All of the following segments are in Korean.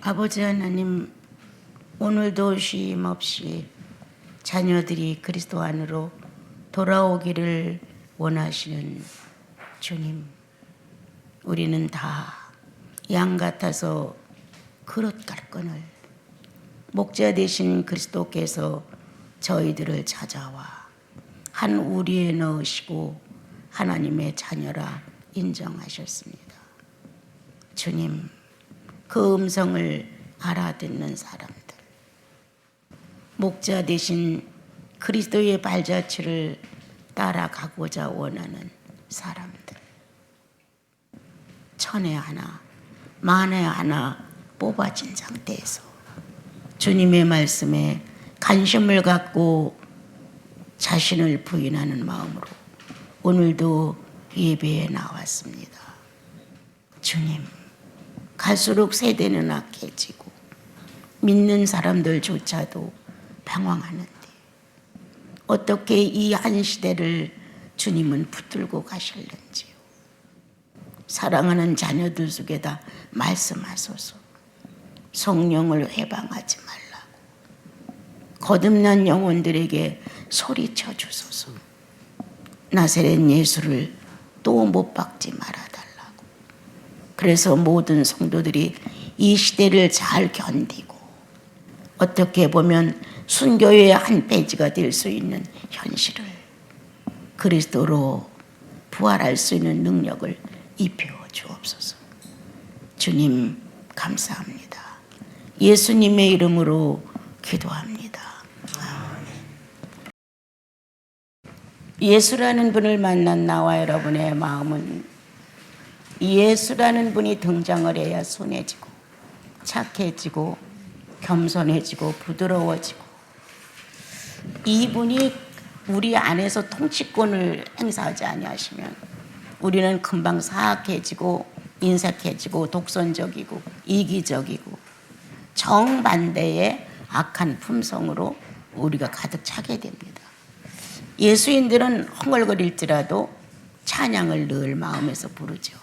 아버지 하나님, 오늘도 쉼 없이 자녀들이 그리스도 안으로 돌아오기를 원하시는 주님, 우리는 다 양 같아서 그릇 갈건을 목자 되신 그리스도께서 저희들을 찾아와 한 우리에 넣으시고 하나님의 자녀라 인정하셨습니다. 주님, 그 음성을 알아듣는 사람들, 목자 되신 그리스도의 발자취를 따라가고자 원하는 사람들, 천에 하나 만에 하나 뽑아진 상태에서 주님의 말씀에 관심을 갖고 자신을 부인하는 마음으로 오늘도 예배에 나왔습니다. 주님, 갈수록 세대는 악해지고 믿는 사람들조차도 방황하는데 어떻게 이 한 시대를 주님은 붙들고 가실는지요. 사랑하는 자녀들 속에다 말씀하소서. 성령을 회방하지 말라고. 거듭난 영혼들에게 소리쳐 주소서. 나사렛 예수를 또 못 박지 말아달라고. 그래서 모든 성도들이 이 시대를 잘 견디고 어떻게 보면 순교의 한 페이지가 될 수 있는 현실을 그리스도로 부활할 수 있는 능력을 입혀 주옵소서. 주님, 감사합니다. 예수님의 이름으로 기도합니다. 아멘. 예수라는 분을 만난 나와 여러분의 마음은 예수라는 분이 등장을 해야 순해지고 착해지고 겸손해지고 부드러워지고, 이분이 우리 안에서 통치권을 행사하지 아니하시면 우리는 금방 사악해지고 인색해지고 독선적이고 이기적이고 정반대의 악한 품성으로 우리가 가득 차게 됩니다. 예수인들은 헝얼거릴지라도 찬양을 늘 마음에서 부르죠.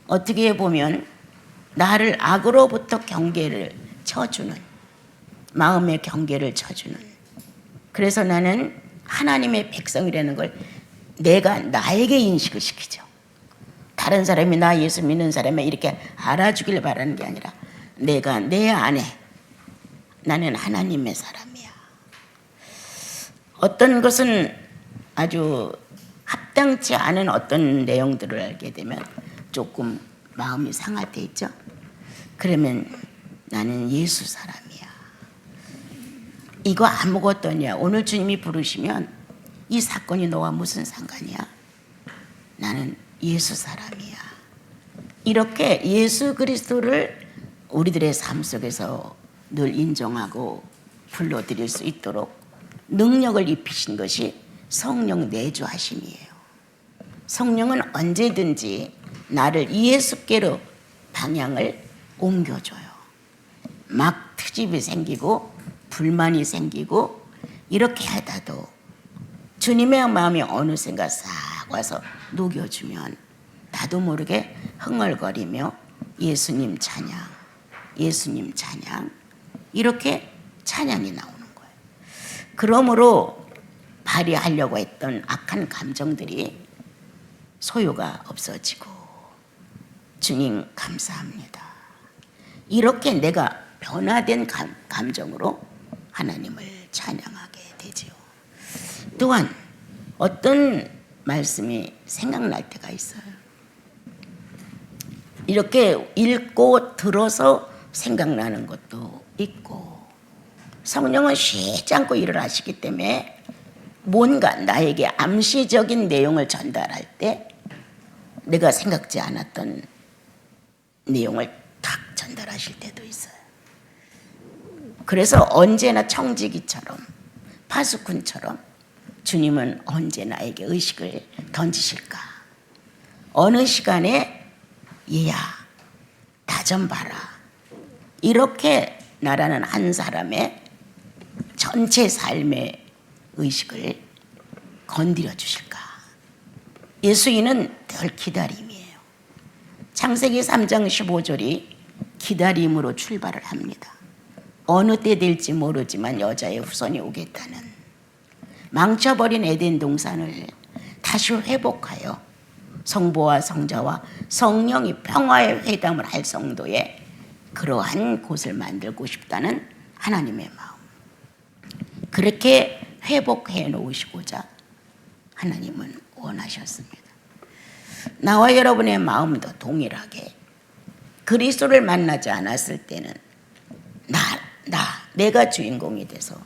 어떻게 보면 나를 악으로부터 경계를 쳐주는, 마음의 경계를 쳐주는, 그래서 나는 하나님의 백성이라는 걸 내가 나에게 인식을 시키죠. 다른 사람이 나 예수 믿는 사람이 이렇게 알아주길 바라는 게 아니라 내가 내 안에 나는 하나님의 사람이야. 어떤 것은 아주 합당치 않은 어떤 내용들을 알게 되면 조금 마음이 상할 때 있죠. 그러면 나는 예수 사람이야. 이거 아무것도 아니야. 오늘 주님이 부르시면 이 사건이 너와 무슨 상관이야? 나는 예수 사람이야. 이렇게 예수 그리스도를 우리들의 삶 속에서 늘 인정하고 불러드릴 수 있도록 능력을 입히신 것이 성령 내주하심이에요. 성령은 언제든지 나를 예수께로 방향을 옮겨줘요. 막 트집이 생기고 불만이 생기고 이렇게 하다도 주님의 마음이 어느샌가 싹 와서 녹여주면 나도 모르게 흥얼거리며 예수님 찬양, 예수님 찬양, 이렇게 찬양이 나오는 거예요. 그러므로 발휘하려고 했던 악한 감정들이 소요가 없어지고, 주님 감사합니다. 이렇게 내가 변화된 감정으로 하나님을 찬양하게 되지요. 또한 어떤 말씀이 생각날 때가 있어요. 이렇게 읽고 들어서 생각나는 것도 있고, 성령은 쉬지 않고 일을 하시기 때문에 뭔가 나에게 암시적인 내용을 전달할 때 내가 생각지 않았던 내용을 탁 전달하실 때도 있어요. 그래서 언제나 청지기처럼 파수꾼처럼 주님은 언제 나에게 의식을 던지실까? 어느 시간에 얘야 나 좀 봐라, 이렇게 나라는 한 사람의 전체 삶의 의식을 건드려 주실까? 예수인은 늘 기다림이에요. 창세기 3장 15절이 기다림으로 출발을 합니다. 어느 때 될지 모르지만 여자의 후손이 오겠다는 망쳐버린 에덴 동산을 다시 회복하여 성부와 성자와 성령이 평화의 회담을 할 정도의 그러한 곳을 만들고 싶다는 하나님의 마음. 그렇게 회복해 놓으시고자 하나님은 원하셨습니다. 나와 여러분의 마음도 동일하게 그리스도를 만나지 않았을 때는 내가 주인공이 돼서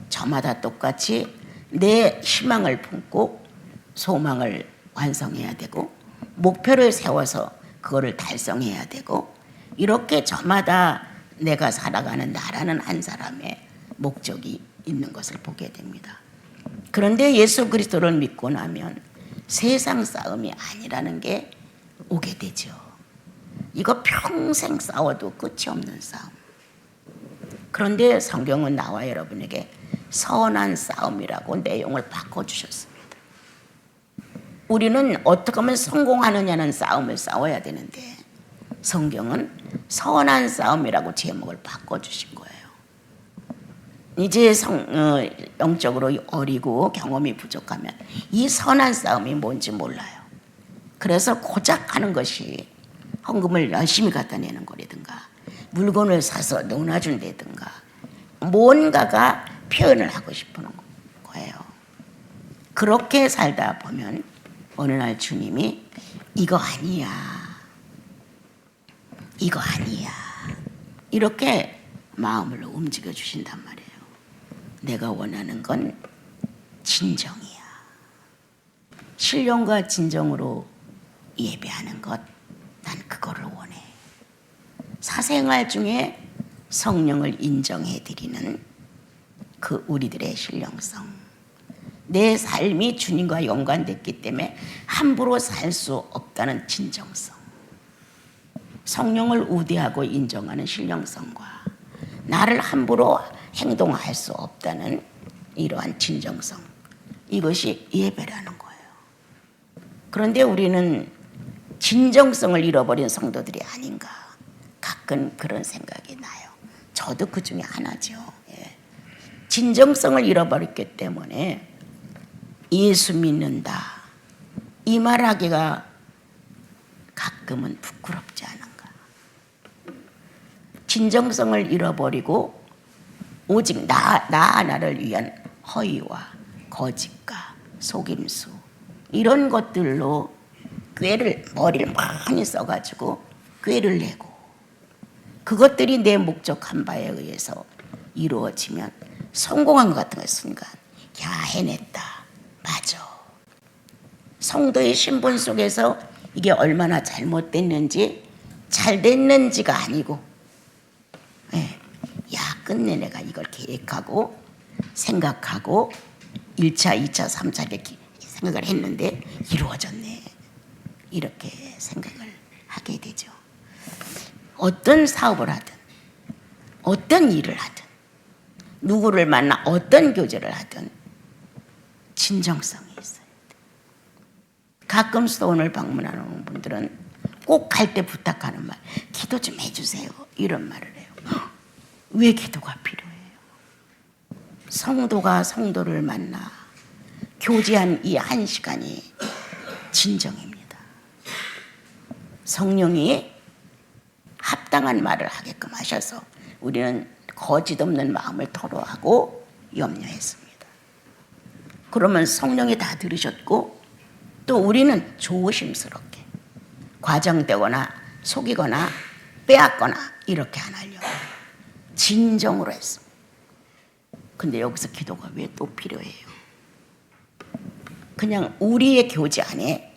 저마다 똑같이 내 희망을 품고 소망을 완성해야 되고 목표를 세워서 그거를 달성해야 되고 이렇게 저마다 내가 살아가는 나라는 한 사람의 목적이 있는 것을 보게 됩니다. 그런데 예수 그리스도를 믿고 나면 세상 싸움이 아니라는 게 오게 되죠. 이거 평생 싸워도 끝이 없는 싸움. 그런데 성경은 나와 여러분에게 선한 싸움이라고 내용을 바꿔주셨습니다. 우리는 어떻게 하면 성공하느냐는 싸움을 싸워야 되는데 성경은 선한 싸움이라고 제목을 바꿔주신 거예요. 이제 영적으로 어리고 경험이 부족하면 이 선한 싸움이 뭔지 몰라요. 그래서 고작 하는 것이 헌금을 열심히 갖다 내는 거라든가 물건을 사서 논아준다든가 뭔가가 표현을 하고 싶은 거예요. 그렇게 살다 보면 어느 날 주님이 이거 아니야 이렇게 마음을 움직여 주신단 말이에요. 내가 원하는 건 진정이야. 신령과 진정으로 예배하는 것, 난 그거를 원해. 사생활 중에 성령을 인정해 드리는 그 우리들의 신령성. 내 삶이 주님과 연관됐기 때문에 함부로 살 수 없다는 진정성. 성령을 우대하고 인정하는 신령성과 나를 함부로 행동할 수 없다는 이러한 진정성. 이것이 예배라는 거예요. 그런데 우리는 진정성을 잃어버린 성도들이 아닌가. 가끔 그런 생각이 나요. 저도 그 중에 하나죠. 예. 진정성을 잃어버렸기 때문에 예수 믿는다 이 말하기가 가끔은 부끄럽지 않은가. 진정성을 잃어버리고 오직 나 하나를 위한 허위와 거짓과 속임수 이런 것들로 머리를 많이 써가지고 꾀를 내고 그것들이 내 목적한 바에 의해서 이루어지면 성공한 것 같은 순간 야 해냈다. 맞아. 성도의 신분 속에서 이게 얼마나 잘못됐는지 잘 됐는지가 아니고 야 끝내 내가 이걸 계획하고 생각하고 1차, 2차, 3차 이렇게 생각을 했는데 이루어졌네. 이렇게 생각을 하게 되죠. 어떤 사업을 하든 어떤 일을 하든 누구를 만나 어떤 교제를 하든 진정성이 있어야 돼. 가끔 수도원을 방문하는 분들은 꼭 갈 때 부탁하는 말 기도 좀 해주세요 이런 말을 해요. 왜 기도가 필요해요? 성도가 성도를 만나 교제한 이 한 시간이 진정입니다. 성령이 합당한 말을 하게끔 하셔서 우리는 거짓 없는 마음을 토로하고 염려했습니다. 그러면 성령이 다 들으셨고 또 우리는 조심스럽게 과장되거나 속이거나 빼앗거나 이렇게 안 하려고 진정으로 했습니다. 근데 여기서 기도가 왜 또 필요해요? 그냥 우리의 교제 안에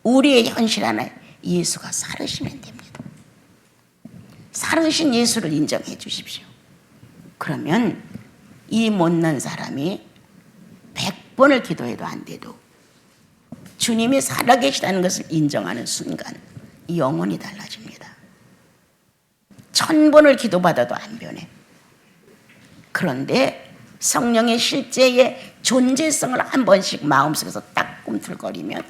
우리의 현실 안에 예수가 살으시면 됩니다. 살으신 예수를 인정해 주십시오. 그러면 이 못난 사람이 100번을 기도해도 안 돼도 주님이 살아계시다는 것을 인정하는 순간 영혼이 달라집니다. 1000번을 기도받아도 안 변해. 그런데 성령의 실제의 존재성을 한 번씩 마음속에서 딱 꿈틀거리면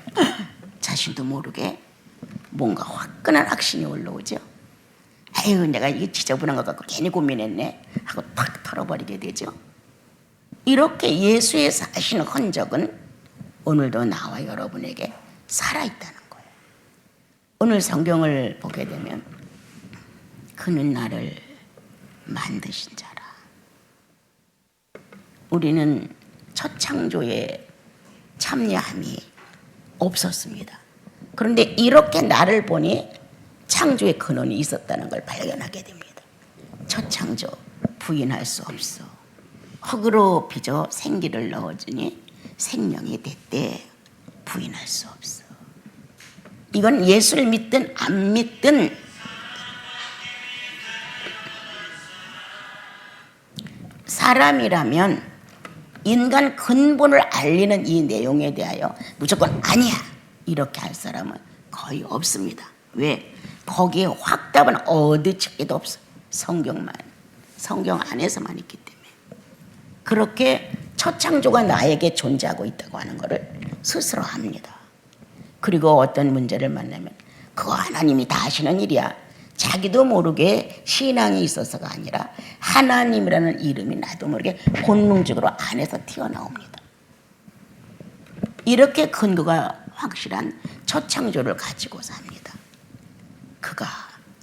자신도 모르게 뭔가 화끈한 확신이 올라오죠. 아유 내가 이게 지저분한 것 같고 괜히 고민했네 하고 탁 털어버리게 되죠. 이렇게 예수의 사신 흔적은 오늘도 나와 여러분에게 살아있다는 거예요. 오늘 성경을 보게 되면 그는 나를 만드신 자라. 우리는 첫 창조에 참여함이 없었습니다. 그런데 이렇게 나를 보니 창조의 근원이 있었다는 걸 발견하게 됩니다. 첫 창조 부인할 수 없어. 흙으로 빚어 생기를 넣어주니 생명이 됐대. 부인할 수 없어. 이건 예수를 믿든 안 믿든 사람이라면 인간 근본을 알리는 이 내용에 대하여 무조건 아니야 이렇게 할 사람은 거의 없습니다. 왜? 거기에 확답은 어디 찾기도 없어. 성경 안에서만 있기 때문에. 그렇게 첫 창조가 나에게 존재하고 있다고 하는 것을 스스로 합니다. 그리고 어떤 문제를 만나면 그거 하나님이 다 하시는 일이야. 자기도 모르게 신앙이 있어서가 아니라 하나님이라는 이름이 나도 모르게 본능적으로 안에서 튀어나옵니다. 이렇게 근거가 확실한 첫 창조를 가지고 삽니다. 그가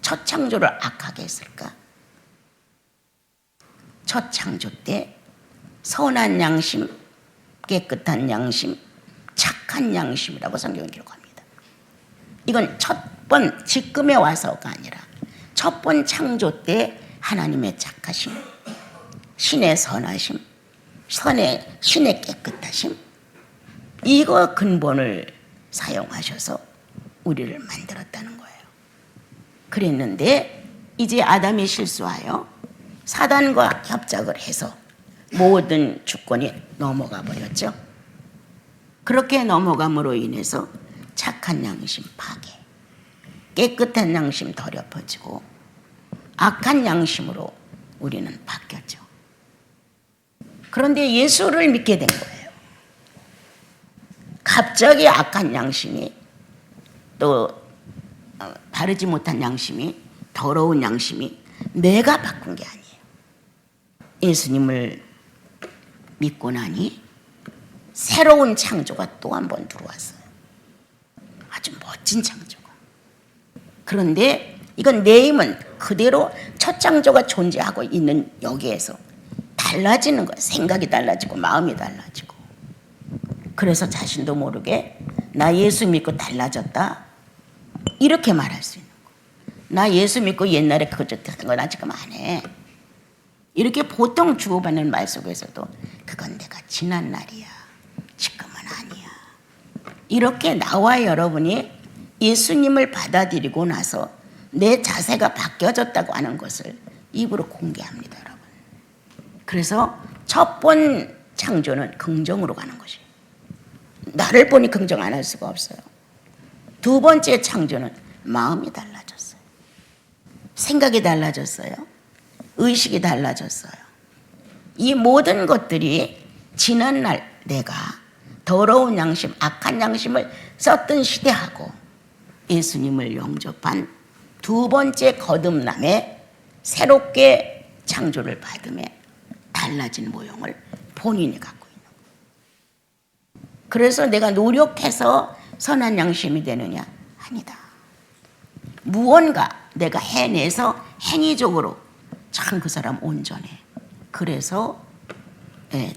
첫 창조를 악하게 했을까? 첫 창조 때 선한 양심, 깨끗한 양심, 착한 양심이라고 성경은 기록합니다. 이건 첫 번 지금에 와서가 아니라 첫 번 창조 때 하나님의 착하심, 신의 선하심, 신의 깨끗하심, 이거 근본을 사용하셔서 우리를 만들었다는 거예요. 그랬는데 이제 아담이 실수하여 사단과 협작을 해서 모든 주권이 넘어가 버렸죠. 그렇게 넘어감으로 인해서 착한 양심 파괴, 깨끗한 양심 더럽혀지고 악한 양심으로 우리는 바뀌었죠. 그런데 예수를 믿게 된 거예요. 갑자기 악한 양심이 또 바르지 못한 양심이 더러운 양심이 내가 바꾼 게 아니에요. 예수님을 믿고 나니 새로운 창조가 또 한 번 들어왔어요. 아주 멋진 창조가. 그런데 이건 내 힘은 그대로 첫 창조가 존재하고 있는 여기에서 달라지는 거예요. 생각이 달라지고 마음이 달라지고. 그래서 자신도 모르게 나 예수 믿고 달라졌다 이렇게 말할 수 있는 거예요. 나 예수 믿고 옛날에 그거 좋다는 거 나 지금 안 해. 이렇게 보통 주고받는 말 속에서도 그건 내가 지난 날이야. 지금은 아니야. 이렇게 나와 여러분이 예수님을 받아들이고 나서 내 자세가 바뀌어졌다고 하는 것을 입으로 공개합니다, 여러분. 그래서 첫 번 창조는 긍정으로 가는 것이에요. 나를 보니 긍정 안 할 수가 없어요. 두 번째 창조는 마음이 달라졌어요. 생각이 달라졌어요. 의식이 달라졌어요. 이 모든 것들이 지난날 내가 더러운 양심, 악한 양심을 썼던 시대하고 예수님을 영접한 두 번째 거듭남에 새롭게 창조를 받음에 달라진 모형을 본인이 갖고 있는 거예요. 그래서 내가 노력해서 선한 양심이 되느냐? 아니다. 무언가 내가 해내서 행위적으로 참 그 사람 온전해. 그래서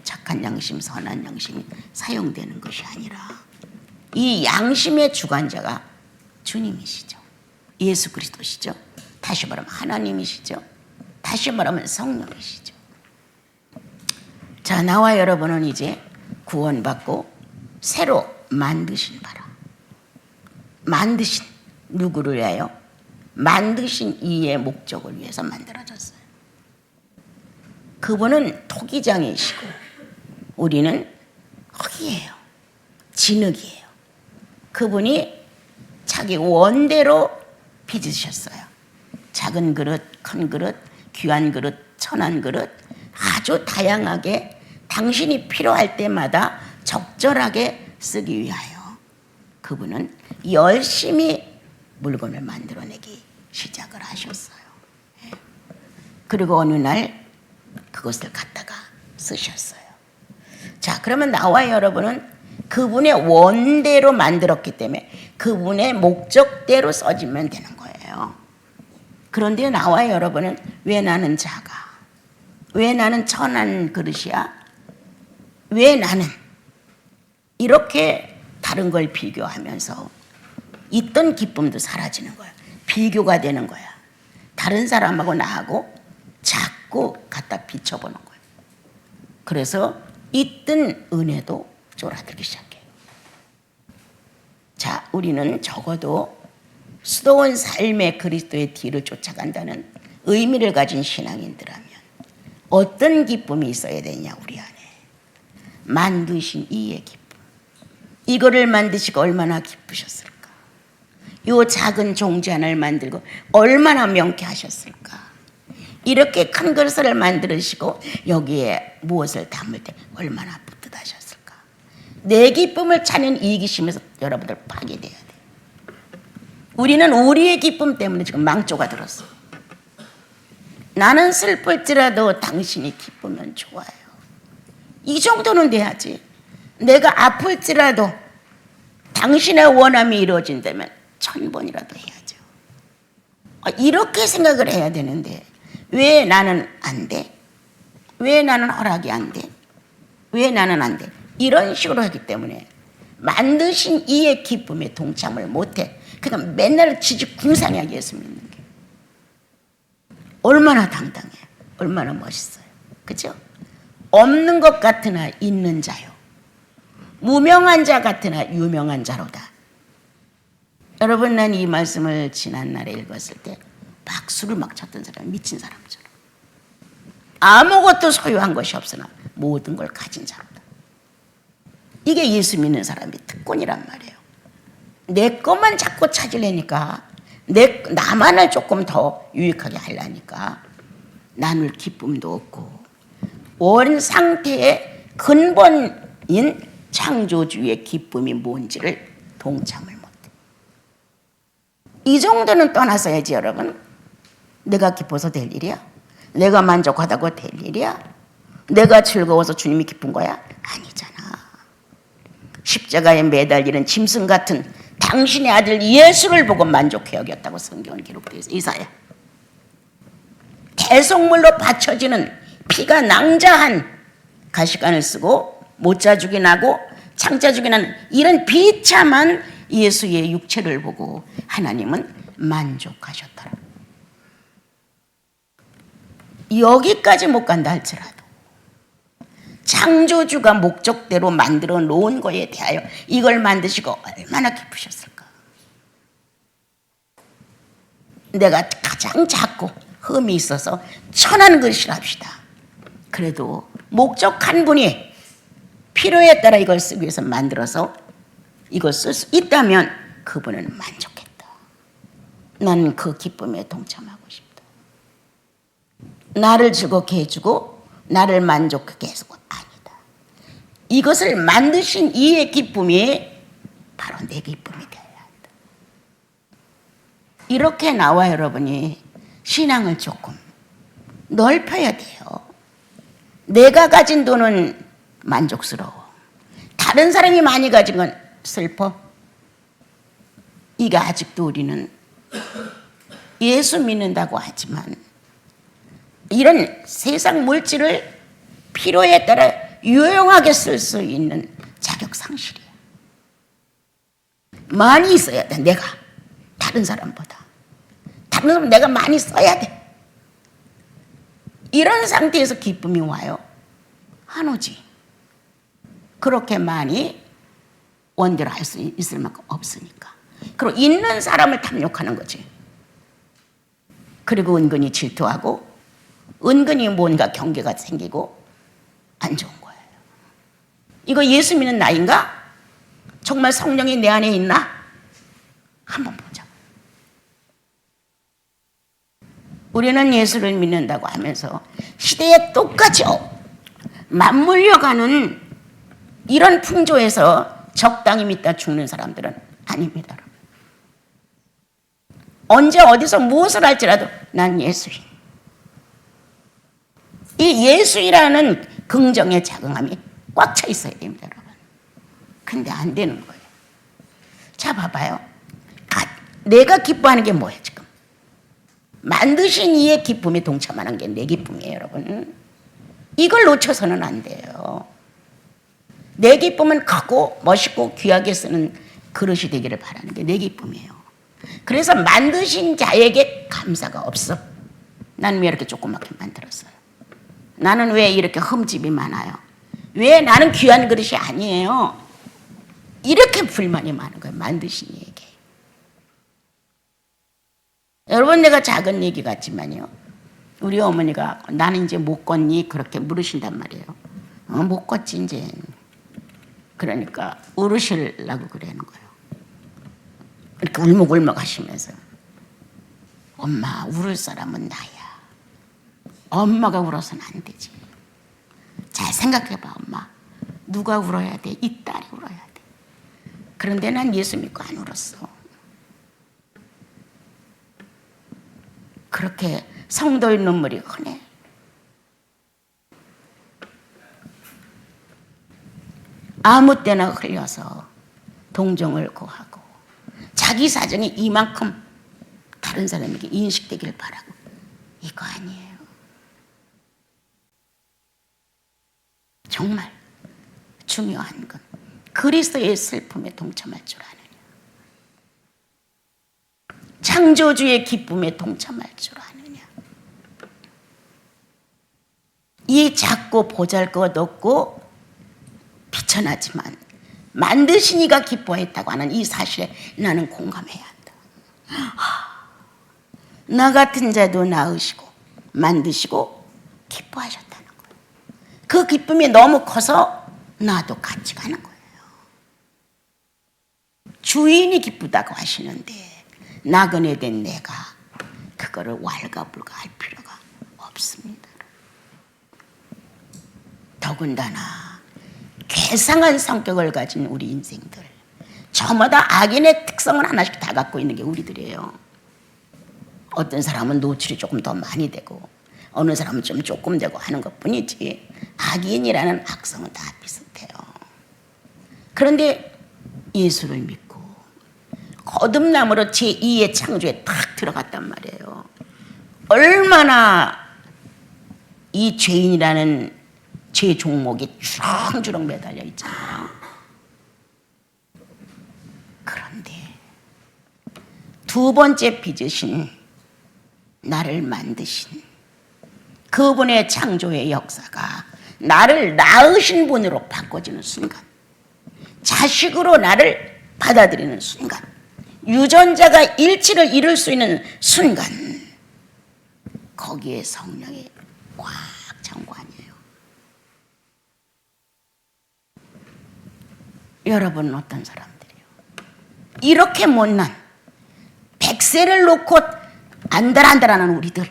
착한 양심, 선한 양심이 사용되는 것이 아니라 이 양심의 주관자가 주님이시죠. 예수 그리스도시죠. 다시 말하면 하나님이시죠. 다시 말하면 성령이시죠. 자, 나와 여러분은 이제 구원받고 새로 만드신 바라. 만드신 누구를 위하여? 만드신 이의 목적을 위해서 만들어졌어요. 그분은 토기장이시고 우리는 흙이에요. 진흙이에요. 그분이 자기 원대로 빚으셨어요. 작은 그릇, 큰 그릇, 귀한 그릇, 천한 그릇 아주 다양하게 당신이 필요할 때마다 적절하게 쓰기 위하여 그분은 열심히 물건을 만들어내기 시작을 하셨어요. 그리고 어느 날 그것을 갖다가 쓰셨어요. 자, 그러면 나와 여러분은 그분의 원대로 만들었기 때문에 그분의 목적대로 써지면 되는 거예요. 그런데 나와 여러분은 왜 나는 작아? 왜 나는 천한 그릇이야? 왜 나는 이렇게 다른 걸 비교하면서 있던 기쁨도 사라지는 거야. 비교가 되는 거야. 다른 사람하고 나하고 자꾸 갖다 비춰보는 거야. 그래서 있던 은혜도 쫄아들기 시작해요. 자, 우리는 적어도 수도원 삶의 그리스도의 뒤를 쫓아간다는 의미를 가진 신앙인들라면 어떤 기쁨이 있어야 되냐 우리 안에. 만드신 이의 기쁨. 이거를 만드시고 얼마나 기쁘셨을까. 요 작은 종지 하나를 만들고 얼마나 명쾌하셨을까. 이렇게 큰 그릇을 만드시고 여기에 무엇을 담을 때 얼마나 뿌듯하셨을까. 내 기쁨을 찾는 이기심에서 여러분들 파괴돼야 돼. 우리는 우리의 기쁨 때문에 지금 망조가 들었어. 나는 슬플지라도 당신이 기쁘면 좋아요. 이 정도는 돼야지. 내가 아플지라도 당신의 원함이 이루어진다면 1000번이라도 해야죠. 이렇게 생각을 해야 되는데 왜 나는 안 돼? 왜 나는 허락이 안 돼? 왜 나는 안 돼? 이런 식으로 하기 때문에 만드신 이의 기쁨에 동참을 못해. 그러니까 맨날 지지궁상이야. 예수 믿는 게 얼마나 당당해, 얼마나 멋있어요. 그죠? 없는 것 같으나 있는 자요, 무명한 자 같으나 유명한 자로다. 여러분, 난 이 말씀을 지난날에 읽었을 때 박수를 막 쳤던 사람, 미친 사람처럼. 아무것도 소유한 것이 없으나 모든 걸 가진 자로다. 이게 예수 믿는 사람의 특권이란 말이에요. 내 것만 자꾸 찾으려니까, 나만을 조금 더 유익하게 하려니까 나눌 기쁨도 없고 원 상태의 근본인 창조주의 기쁨이 뭔지를 동참을 못해. 이 정도는 떠나서야지 여러분. 내가 기뻐서 될 일이야? 내가 만족하다고 될 일이야? 내가 즐거워서 주님이 기쁜 거야? 아니잖아. 십자가에 매달리는 짐승 같은 당신의 아들 예수를 보고 만족해 여겼다고 성경은 기록되어 있어요. 이사야. 대속물로 바쳐지는 피가 낭자한 가시관을 쓰고 못자죽이 나고 창자죽이 나는 이런 비참한 예수의 육체를 보고 하나님은 만족하셨더라. 여기까지 못 간다 할지라도 창조주가 목적대로 만들어 놓은 거에 대하여 이걸 만드시고 얼마나 기쁘셨을까. 내가 가장 작고 흠이 있어서 천한 그릇이라 합시다. 그래도 목적한 분이 필요에 따라 이걸 쓰기 위해서 만들어서 이걸 쓸 수 있다면 그분은 만족했다. 난 그 기쁨에 동참하고 싶다. 나를 즐겁게 해주고 나를 만족하게 해주고 아니다. 이것을 만드신 이의 기쁨이 바로 내 기쁨이 되어야 한다. 이렇게 나와 여러분이 신앙을 조금 넓혀야 돼요. 내가 가진 돈은 만족스러워. 다른 사람이 많이 가진 건 슬퍼. 이게 아직도 우리는 예수 믿는다고 하지만 이런 세상 물질을 필요에 따라 유용하게 쓸 수 있는 자격 상실이야. 많이 있어야 돼. 내가 다른 사람보다. 다른 사람 내가 많이 써야 돼. 이런 상태에서 기쁨이 와요? 안 오지. 그렇게 많이 원대로 할 수 있을 만큼 없으니까. 그리고 있는 사람을 탐욕하는 거지. 그리고 은근히 질투하고 은근히 뭔가 경계가 생기고 안 좋은 거예요. 이거 예수 믿는 나인가? 정말 성령이 내 안에 있나? 한번 보자. 우리는 예수를 믿는다고 하면서 시대에 똑같이 맞물려가는 이런 풍조에서 적당히 믿다 죽는 사람들은 아닙니다. 언제 어디서 무엇을 할지라도 난 예수인. 이 예수이라는 긍정의 자긍함이 꽉 차 있어야 됩니다, 여러분. 근데 안 되는 거예요. 자, 봐봐요. 내가 기뻐하는 게 뭐예요, 지금? 만드신 이의 기쁨에 동참하는 게 내 기쁨이에요, 여러분. 이걸 놓쳐서는 안 돼요. 내 기쁨은 크고 멋있고 귀하게 쓰는 그릇이 되기를 바라는 게 내 기쁨이에요. 그래서 만드신 자에게 감사가 없어. 나는 왜 이렇게 조그맣게 만들었어요? 나는 왜 이렇게 흠집이 많아요? 왜 나는 귀한 그릇이 아니에요? 이렇게 불만이 많은 거예요, 만드신 이에게. 여러분, 내가 작은 얘기 같지만요, 우리 어머니가 나는 이제 못 걷니? 그렇게 물으신단 말이에요. 못 걷지 이제. 그러니까 울으시려고 그러는 거예요. 이렇게 울먹울먹 하시면서, 엄마, 울을 사람은 나야. 엄마가 울어서는 안 되지. 잘 생각해봐, 엄마. 누가 울어야 돼? 이 딸이 울어야 돼. 그런데 난 예수 믿고 안 울었어. 그렇게 성도의 눈물이 흔해. 아무 때나 흘려서 동정을 구하고 자기 사정이 이만큼 다른 사람에게 인식되길 바라고, 이거 아니에요. 정말 중요한 건 그리스도의 슬픔에 동참할 줄 아느냐, 창조주의 기쁨에 동참할 줄 아느냐. 이 작고 보잘것없고 비천하지만 만드신 이가 기뻐했다고 하는 이 사실에 나는 공감해야 한다. 나 같은 자도 낳으시고 만드시고 기뻐하셨다는 거예요. 그 기쁨이 너무 커서 나도 같이 가는 거예요. 주인이 기쁘다고 하시는데 나그네 된 내가 그거를 왈가불가할 필요가 없습니다. 더군다나 괴상한 성격을 가진 우리 인생들, 저마다 악인의 특성을 하나씩 다 갖고 있는 게 우리들이에요. 어떤 사람은 노출이 조금 더 많이 되고 어느 사람은 좀 조금 되고 하는 것뿐이지 악인이라는 악성은 다 비슷해요. 그런데 예수를 믿고 거듭남으로 제2의 창조에 탁 들어갔단 말이에요. 얼마나 이 죄인이라는 죄 종목이 주렁주렁 매달려 있잖아요. 그런데 두 번째 빚으신, 나를 만드신 그분의 창조의 역사가 나를 낳으신 분으로 바꿔지는 순간, 자식으로 나를 받아들이는 순간, 유전자가 일치를 이룰 수 있는 순간, 거기에 성령이 꽉 찬 거 아니에요. 여러분은 어떤 사람들이에요? 이렇게 못난, 백세를 놓고 안달안달하는 우리들,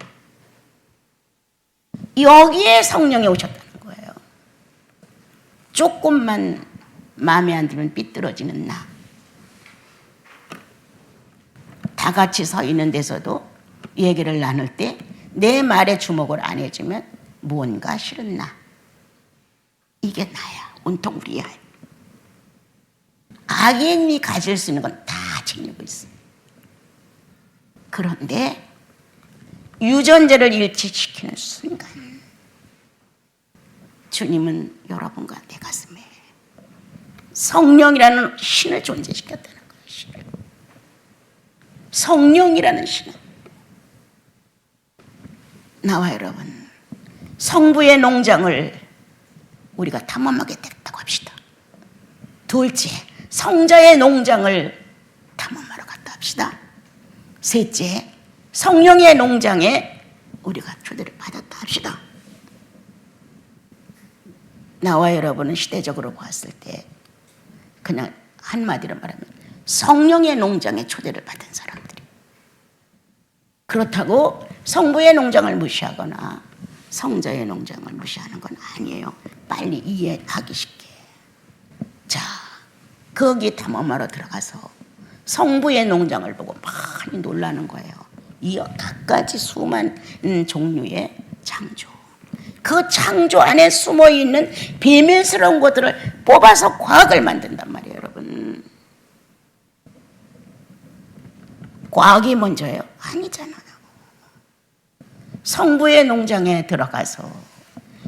여기에 성령이 오셨다는 거예요. 조금만 마음에 안 들면 삐뚤어지는 나, 다 같이 서 있는 데서도 얘기를 나눌 때 내 말에 주목을 안 해주면 뭔가 싫은 나, 이게 나야. 온통 우리야. 악인이 가질 수 있는 건 다 지니고 있어. 그런데 유전자를 일치시키는 순간 주님은 여러분과 내 가슴에 성령이라는 신을 존재시켰다는 거예요. 신을. 성령이라는 신을. 나와 여러분, 성부의 농장을 우리가 탐험하게 됐다고 합시다. 둘째, 성자의 농장을 탐험하러 갔다 합시다. 셋째, 성령의 농장에 우리가 초대를 받았다 합시다. 나와 여러분은 시대적으로 봤을 때 그냥 한마디로 말하면 성령의 농장에 초대를 받은 사람들이. 그렇다고 성부의 농장을 무시하거나 성자의 농장을 무시하는 건 아니에요. 빨리 이해하기 쉽게. 자, 거기 탐험하러 들어가서 성부의 농장을 보고 많이 놀라는 거예요. 이 갖가지 수많은 종류의 창조, 그 창조 안에 숨어 있는 비밀스러운 것들을 뽑아서 과학을 만든단 말이에요, 여러분. 과학이 먼저예요? 아니잖아요. 성부의 농장에 들어가서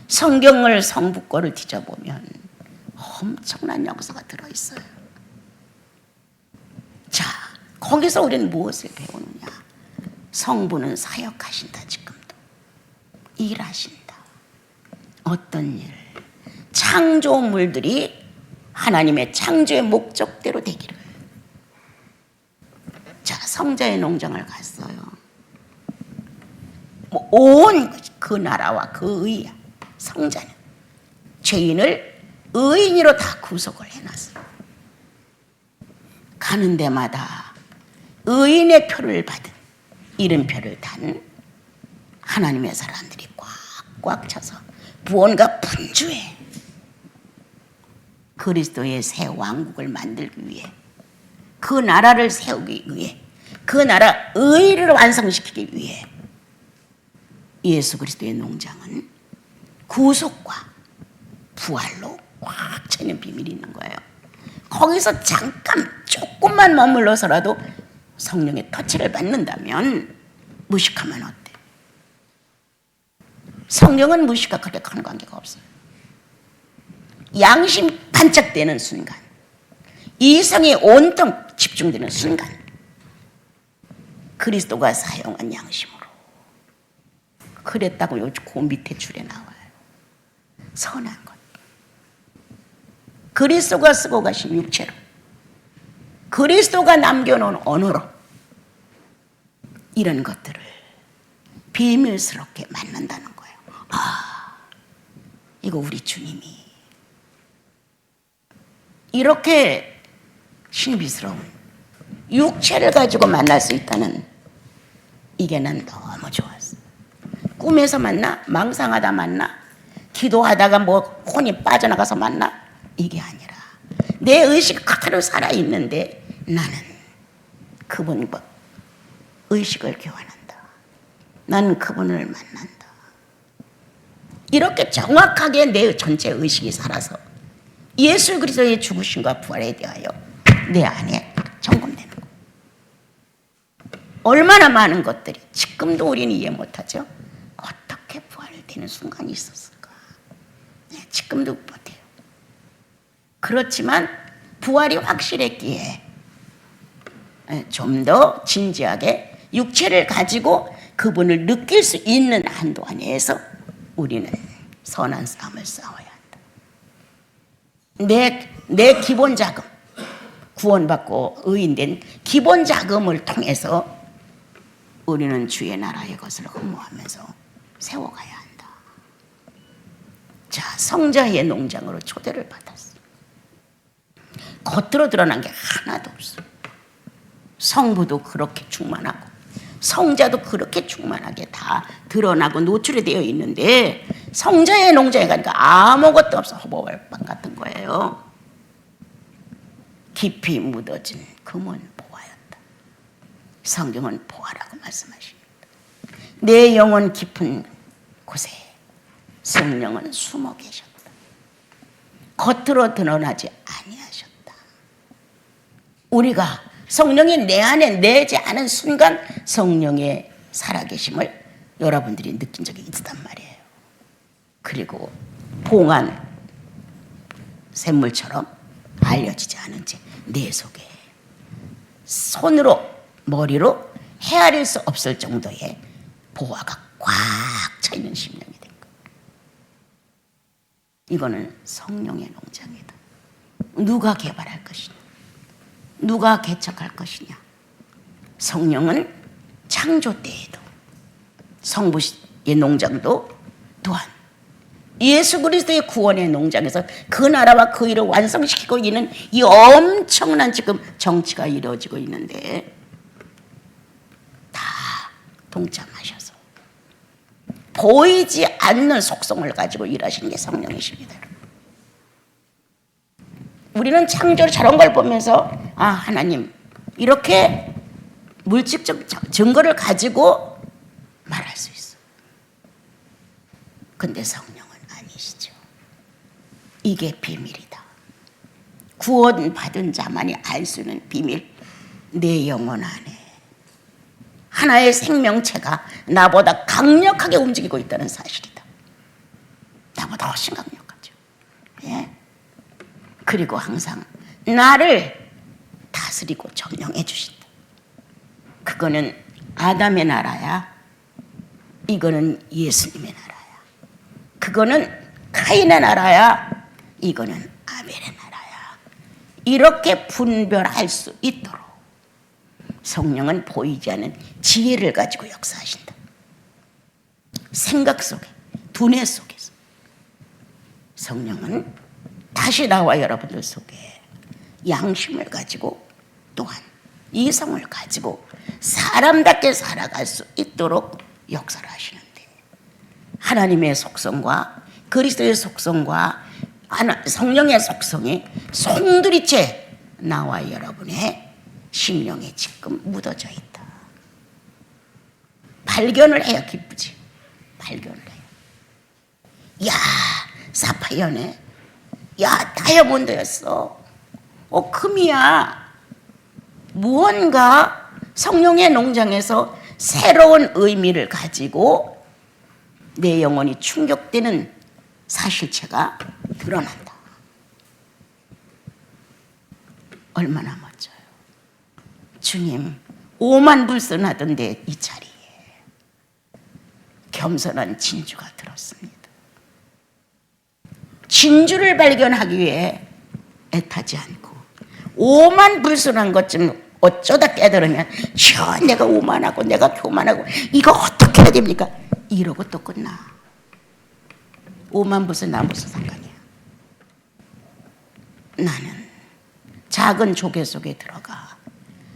성경을 성부 거를 뒤져보면 엄청난 역사가 들어있어요. 자, 거기서 우리는 무엇을 배우느냐? 성부는 사역하신다. 지금도 일하신다. 어떤 일? 창조물들이 하나님의 창조의 목적대로 되기를. 자, 성자의 농장을 갔어요. 온 그 나라와 그 의, 성자는 죄인을 의인으로 다 구속을 해놨어요. 가는 데마다 의인의 표를 받은, 이름표를 단 하나님의 사람들이 꽉꽉 차서 무언가 분주해. 그리스도의 새 왕국을 만들기 위해, 그 나라를 세우기 위해, 그 나라 의를 완성시키기 위해 예수 그리스도의 농장은 구속과 부활로 꽉 차는 비밀이 있는 거예요. 거기서 잠깐 조금만 머물러서라도 성령의 터치를 받는다면 무식하면 어때? 성령은 무식과 그렇게 큰 관계가 없어요. 양심 반짝되는 순간, 이성이 온통 집중되는 순간, 그리스도가 사용한 양심으로, 그랬다고 요즘 그 밑에 줄에 나와요. 선한 것, 그리스도가 쓰고 가신 육체로, 그리스도가 남겨놓은 언어로 이런 것들을 비밀스럽게 만난다는 거예요. 아, 이거 우리 주님이 이렇게 신비스러운 육체를 가지고 만날 수 있다는, 이게 난 너무 좋았어. 꿈에서 만나? 망상하다 만나? 기도하다가 뭐 혼이 빠져나가서 만나? 이게 아니라 내 의식 그대로 살아있는데 나는 그분과 의식을 교환한다. 나는 그분을 만난다. 이렇게 정확하게 내 전체 의식이 살아서 예수 그리스도의 죽으심과 부활에 대하여 내 안에 점검되는 거예요. 얼마나 많은 것들이 지금도 우리는 이해 못하죠. 어떻게 부활되는 순간이 있었을까? 네, 지금도 못해요. 그렇지만 부활이 확실했기에 좀 더 진지하게 육체를 가지고 그분을 느낄 수 있는 한도 안에서 우리는 선한 싸움을 싸워야 한다. 내 기본 자금, 구원받고 의인된 기본 자금을 통해서 우리는 주의 나라의 것을 흠모하면서 세워가야 한다. 자, 성자의 농장으로 초대를 받았어. 겉으로 드러난 게 하나도 없어. 성부도 그렇게 충만하고 성자도 그렇게 충만하게 다 드러나고 노출이 되어 있는데 성자의 농장에 가니까 아무것도 없어. 허버벌빵 같은 거예요. 깊이 묻어진 금은 보화였다. 성경은 보화라고 말씀하십니다. 내 영혼 깊은 곳에 성령은 숨어 계셨다. 겉으로 드러나지 아니하셨다. 우리가 성령이 내 안에 내지 않은 순간 성령의 살아계심을 여러분들이 느낀 적이 있단 말이에요. 그리고 봉한 샘물처럼 알려지지 않은 채 내 속에 손으로 머리로 헤아릴 수 없을 정도의 보화가 꽉 차 있는 심령이 된 거예요. 이거는 성령의 농장이다. 누가 개발할 것이냐? 누가 개척할 것이냐? 성령은 창조 때에도 성부의 농장도 또한 예수 그리스도의 구원의 농장에서 그 나라와 그 일을 완성시키고 있는 이 엄청난 지금 정치가 이루어지고 있는데 다 동참하셔서 보이지 않는 속성을 가지고 일하시는 게 성령이십니다. 우리는 창조를 저런 걸 보면서 아, 하나님 이렇게 물질적 증거를 가지고 말할 수 있어. 근데 성령은 아니시죠. 이게 비밀이다. 구원받은 자만이 알 수 있는 비밀. 내 영혼 안에 하나의 생명체가 나보다 강력하게 움직이고 있다는 사실이다. 나보다 훨씬 강력하죠. 예? 그리고 항상 나를 다스리고 점령해 주신다. 그거는 아담의 나라야. 이거는 예수님의 나라야. 그거는 카인의 나라야. 이거는 아벨의 나라야. 이렇게 분별할 수 있도록 성령은 보이지 않는 지혜를 가지고 역사하신다. 생각 속에, 두뇌 속에서 성령은 다시 나와 여러분들 속에 양심을 가지고 또한 이성을 가지고 사람답게 살아갈 수 있도록 역사를 하시는데, 하나님의 속성과 그리스도의 속성과 성령의 속성이 송두리째 나와 여러분의 심령에 지금 묻어져 있다. 발견을 해야 기쁘지. 발견을 해요. 야, 사파이어네. 야, 다이아몬드였어. 금이야. 무언가 성령의 농장에서 새로운 의미를 가지고 내 영혼이 충격되는 사실체가 드러난다. 얼마나 멋져요. 주님, 오만불선하던데 이 자리에 겸손한 진주가 들었습니다. 진주를 발견하기 위해 애타지 않고 오만불선한 것 좀 어쩌다 깨달으면 내가 오만하고 내가 교만하고 이거 어떻게 해야 됩니까? 이러고 또 끝나. 오만불선 나 무슨 상관이야. 나는 작은 조개 속에 들어가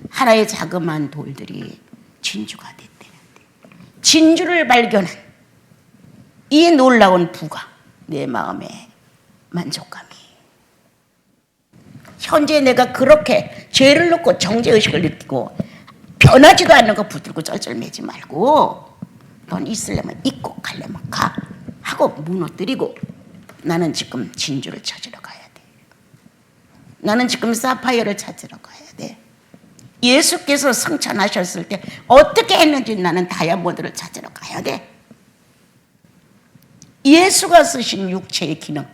하나의 자그마한 돌들이 진주가 됐다는데, 진주를 발견한 이 놀라운 부가 내 마음에 만족감이, 현재 내가 그렇게 죄를 넣고 정죄의식을 느끼고 변하지도 않는 거 붙들고 쩔쩔매지 말고, 넌 있으려면 있고 가려면 가 하고 무너뜨리고, 나는 지금 진주를 찾으러 가야 돼. 나는 지금 사파이어를 찾으러 가야 돼. 예수께서 성찬하셨을 때 어떻게 했는지 나는 다이아몬드를 찾으러 가야 돼. 예수가 쓰신 육체의 기능,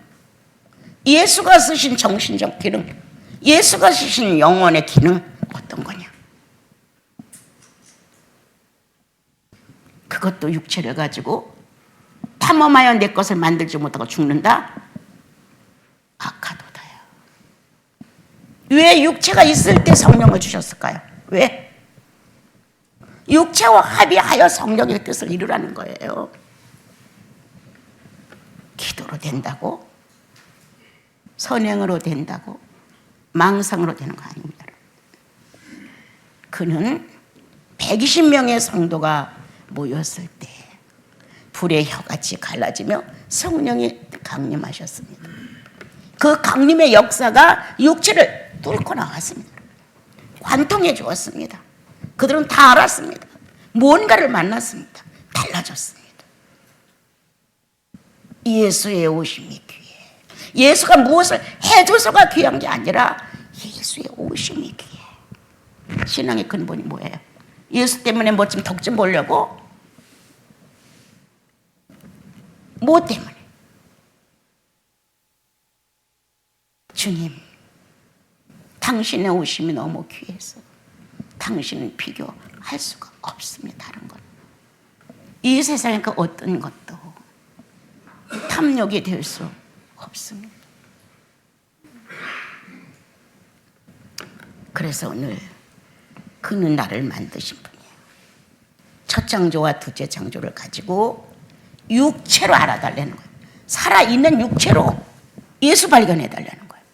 예수가 쓰신 정신적 기능, 예수가 쓰신 영혼의 기능 어떤 거냐? 그것도 육체를 가지고 탐험하여 내 것을 만들지 못하고 죽는다? 악하도다야. 왜 육체가 있을 때 성령을 주셨을까요? 왜? 육체와 합의하여 성령의 뜻을 이루라는 거예요. 기도로 된다고, 선행으로 된다고, 망상으로 되는 거 아닙니다. 그는 120명의 성도가 모였을 때 불의 혀같이 갈라지며 성령이 강림하셨습니다. 그 강림의 역사가 육체를 뚫고 나왔습니다. 관통해 주었습니다. 그들은 다 알았습니다. 뭔가를 만났습니다. 달라졌습니다. 예수의 오심이 귀해. 예수가 무엇을 해줘서가 귀한 게 아니라 예수의 오심이 귀해. 신앙의 근본이 뭐예요? 예수 때문에 뭐 좀 덕 좀 보려고? 뭐 때문에? 주님, 당신의 오심이 너무 귀해서 당신은 비교할 수가 없습니다. 다른 것. 이 세상의 그 어떤 것도 탐욕이 될 수 없습니다. 그래서 오늘 그는 나를 만드신 분이에요. 첫 창조와 둘째 창조를 가지고 육체로 알아달라는 거예요. 살아있는 육체로 예수 발견해달라는 거예요.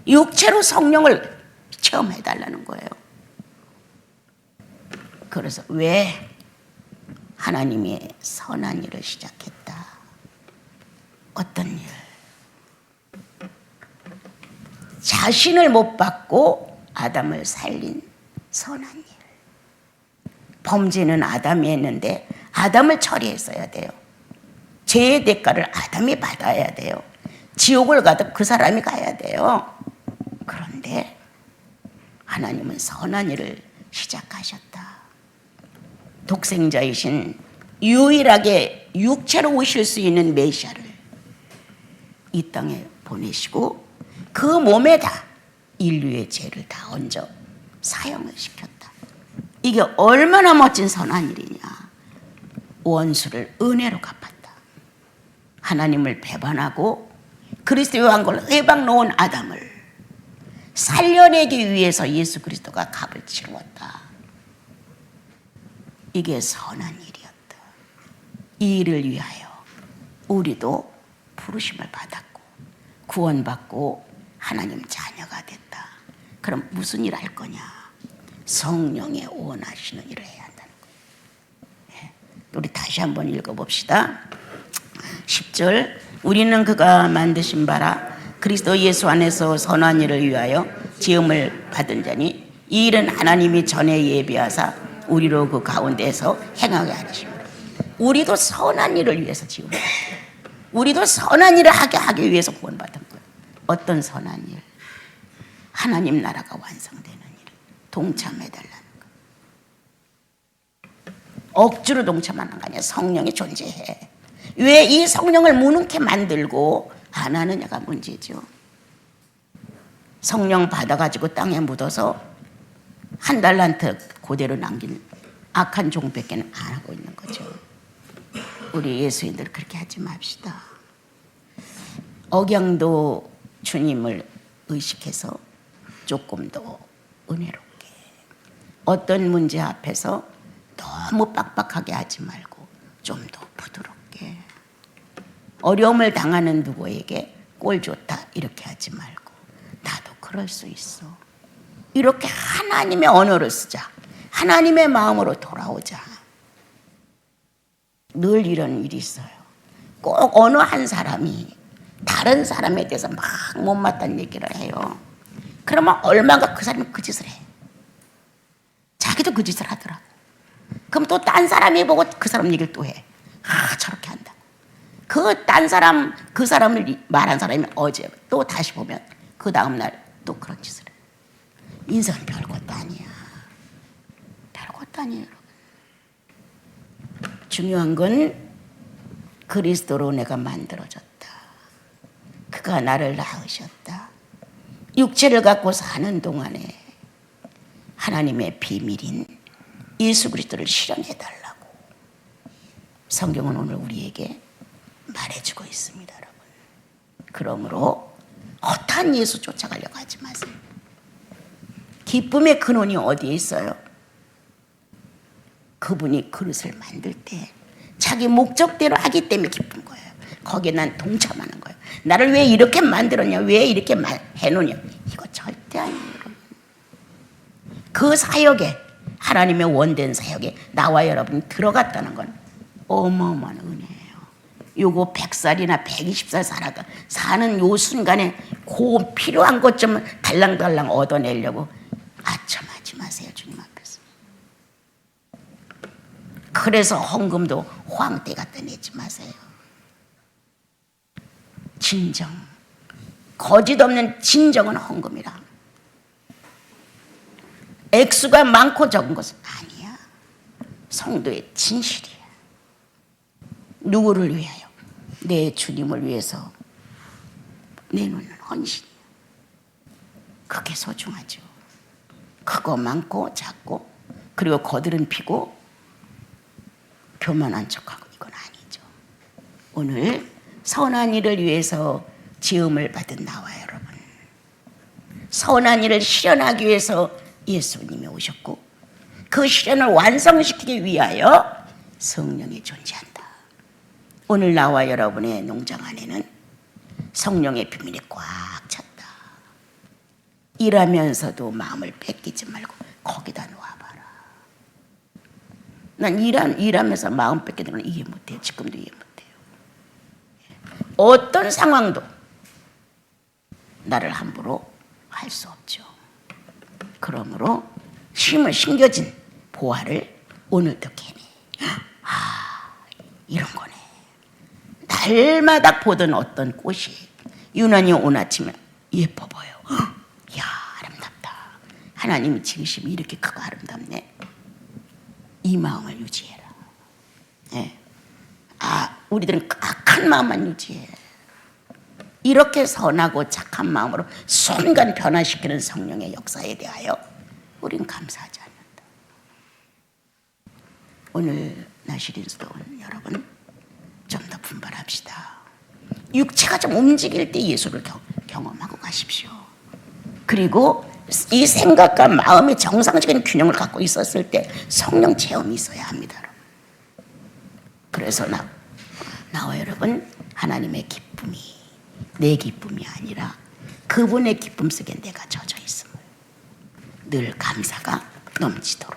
육체로 성령을 체험해달라는 거예요. 그래서 왜 하나님이 선한 일을 시작했다? 어떤 일? 자신을 못 받고 아담을 살린 선한 일. 범죄는 아담이 했는데 아담을 처리했어야 돼요. 죄의 대가를 아담이 받아야 돼요. 지옥을 가도 그 사람이 가야 돼요. 그런데 하나님은 선한 일을 시작하셨다. 독생자이신 유일하게 육체로 오실 수 있는 메시아를 이 땅에 보내시고 그 몸에다 인류의 죄를 다 얹어 사형을 시켰다. 이게 얼마나 멋진 선한 일이냐. 원수를 은혜로 갚았다. 하나님을 배반하고 그리스도의 왕국을 회방 놓은 아담을 살려내기 위해서 예수 그리스도가 값을 치루었다. 이게 선한 일이었다. 이 일을 위하여 우리도 부르심을 받았고 구원받고 하나님 자녀가 됐다. 그럼 무슨 일 할 거냐? 성령의 원하시는 일을 해야 한다는 거예요. 우리 다시 한번 읽어봅시다. 10절 우리는 그가 만드신 바라 그리스도 예수 안에서 선한 일을 위하여 지음을 받은 자니 이 일은 하나님이 전에 예비하사 우리로 그 가운데서 행하게 하시므로 우리도 선한 일을 위해서 지음을 받았다. 우리도 선한 일을 하기 위해서 구원받은 거예요. 어떤 선한 일? 하나님 나라가 완성되는 일. 동참해달라는 거. 억지로 동참하는 거 아니야. 성령이 존재해. 왜 이 성령을 무능케 만들고 안 하느냐가 문제죠. 성령 받아가지고 땅에 묻어서 한 달란트 그대로 남긴 악한 종밖에는 안 하고 있는 거죠. 우리 예수인들 그렇게 하지 맙시다. 억양도 주님을 의식해서 조금 더 은혜롭게, 어떤 문제 앞에서 너무 빡빡하게 하지 말고 좀 더 부드럽게, 어려움을 당하는 누구에게 꼴 좋다 이렇게 하지 말고 나도 그럴 수 있어. 이렇게 하나님의 언어를 쓰자. 하나님의 마음으로 돌아오자. 늘 이런 일이 있어요. 꼭 어느 한 사람이 다른 사람에 대해서 막 못마땅한 얘기를 해요. 그러면 얼마가 그 사람이 그 짓을 해. 자기도 그 짓을 하더라고. 그럼 또 딴 사람이 보고 그 사람 얘기를 또 해. 아, 저렇게 한다. 그 딴 사람, 그 사람을 말한 사람이 어제 또 다시 보면 그 다음날 또 그런 짓을 해. 인생은 별것도 아니야. 별것도 아니에요, 여러분. 중요한 건 그리스도로 내가 만들어졌다. 그가 나를 낳으셨다. 육체를 갖고 사는 동안에 하나님의 비밀인 예수 그리스도를 실현해달라고 성경은 오늘 우리에게 말해주고 있습니다, 여러분. 그러므로 헛한 예수 쫓아가려고 하지 마세요. 기쁨의 근원이 어디에 있어요? 그분이 그릇을 만들 때 자기 목적대로 하기 때문에 기쁜 거예요. 거기에 난 동참하는 거예요. 나를 왜 이렇게 만들었냐, 왜 이렇게 해놓냐, 이거 절대 아니에요. 그 사역에, 하나님의 원된 사역에 나와 여러분이 들어갔다는 건 어마어마한 은혜예요. 요거 100살이나 120살 사는 요 순간에 그 필요한 것 좀 달랑달랑 얻어내려고 아첨하지 마세요, 주님 앞에서. 그래서 헌금도 황태 갖다 내지 마세요. 진정, 거짓 없는 진정은 헌금이라. 액수가 많고 적은 것은 아니야. 성도의 진실이야. 누구를 위하여? 내 주님을 위해서 내놓는 헌신이야. 그게 소중하죠. 크고 많고 작고, 그리고 거들은 피고 교만한 척하고, 이건 아니죠. 오늘 선한 일을 위해서 지음을 받은 나와 여러분, 선한 일을 실현하기 위해서 예수님이 오셨고 그 실현을 완성시키기 위하여 성령이 존재한다. 오늘 나와 여러분의 농장 안에는 성령의 비밀이 꽉 찼다. 일하면서도 마음을 뺏기지 말고 거기다 놓아봐라. 난 일하면서 마음 뺏기는 건 이해 못해요. 지금도 이해 못해요. 어떤 상황도 나를 함부로 할 수 없죠. 그러므로 심겨진 보화를 오늘도 캐내. 아, 이런 거네. 달마다 보던 어떤 꽃이 유난히 오늘 아침에 예뻐 보여. 야, 아름답다. 하나님이 지으심이 이렇게 크고 아름답네. 이 마음을 유지해라. 예. 우리들은 악한 마음만 유지해. 이렇게 선하고 착한 마음으로 순간 변화시키는 성령의 역사에 대하여 우린 감사하지 않는다. 오늘 나시린스러운 여러분, 좀 더 분발합시다. 육체가 좀 움직일 때 예수를 경험하고 가십시오. 그리고 이 생각과 마음의 정상적인 균형을 갖고 있었을 때 성령 체험이 있어야 합니다. 그래서 나와 여러분, 하나님의 기쁨이 내 기쁨이 아니라 그분의 기쁨 속에 내가 젖어 있음을 늘 감사가 넘치도록